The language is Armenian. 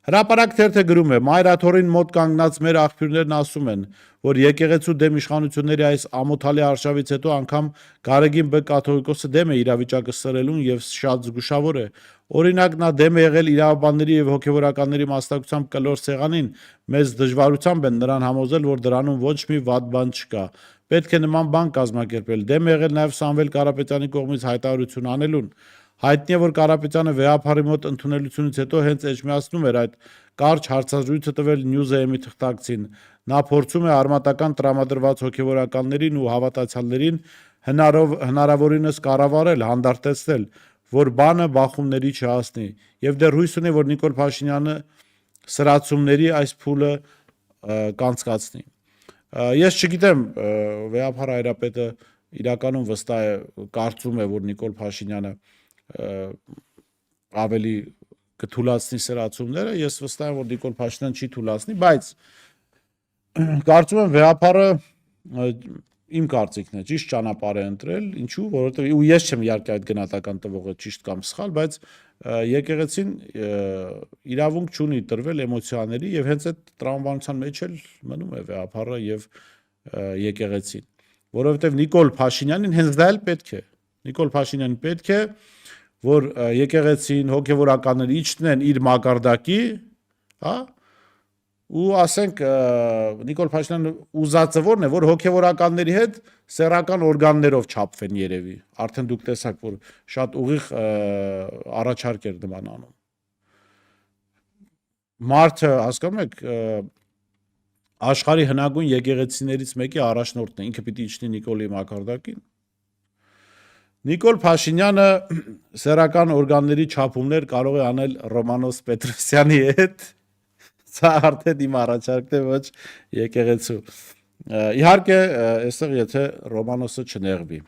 Հրապարակ թերթը գրում է. Մայրաթորին մոտ կանգնած մեր աղբյուրներն ասում են, որ եկեղեցու դեմ իշխանությունների այս ամոթալի արշավից հետո անգամ Գարեգին Բ կաթողիկոսը դեմ է իրավիճակը սրելուն եւ շատ զգուշավոր է։ Օրինակ նա դեմ է եղել իրավաբանների եւ հոգեվորականների մասնակցությամբ կլոր սեղանին, մեծ դժվարությամբ են նրան համոզել, որ դրանում ոչ մի վատ բան չկա։ Պետք է նման բան կազմակերպել։ Դեմ է եղել նաեւ Սամվել Կարապետյանի կողմից հայտարարություն անելուն։ Հայտնի է, որ Կարապետյանը վեհափարի մոտ ընդունելությունից հետո հենց էջմիածնում էր այդ կարճ հարցազրույցը տվել News.am-ի թղթակցին։ Նա փորձում է արմատական տրամադրված հոգեվորականներին ու հավատացյալներին հնարավորինս կառավարել, հանդարտեցնել, որ բանը բախումների չհասնի, եւ դեռ հույս ունի, որ Նիկոլ Փաշինյանը սրացումների այս փուլը կանցկացնի։ Ես չգիտեմ, վեհափար հայրապետը իրականում վստահ է, կարծում է, որ Նիկոլ Փաշինյանը ավելի կթուլացնի սրացումները, ես վստահ եմ, որ Նիկոլ Փաշինյանը չի թուլացնի, բայց կարծում եմ վեհափարը իմ կարծիքն է, ճիշտ ճանապարհ է ընտրել, ինչու, որովհետև ու ես չեմ իհարկե այդ գնահատական տվողը ճիշտ կամ սխալ, բայց եկեղեցին իրավունք չունի տրվել էմոցիաների եւ հենց այդ տրամաբանության մեջ էլ մնում է վեհափարը եւ եկեղեցին, որովհետև Նիկոլ Փաշինյանին հենց դա էլ պետք է։ Նիկոլ Փաշինյանին պետք է, որ եկեղեցին, հոգեվորականները իջնեն իր մակարդակի, հա, ու ասենք Նիկոլ Փաշինյանը ուզածը որն է, որ հոգեվորականների հետ սեռական օրգաններով չափվեն երևի։ Արդեն դուք տեսաք, որ շատ ուղիղ առաջարկ էր նման անում։ Մարդը, հասկանում եք, աշխարհի հնագույն եկեղեցիներից մեկի առաջնորդն է, ինքը պիտի իջնի Նիկոլի մակարդակին։ Նիկոլ Փաշինյանը սեռական օրգանների չափումներ կարող է անել Ռոմանոս Պետրոսյանի հետ, սա արդեն իմ առաջարկն է, ոչ եկեղեցու։ Իհարկե, այստեղ եթե Ռոմանոսը չնեղվի։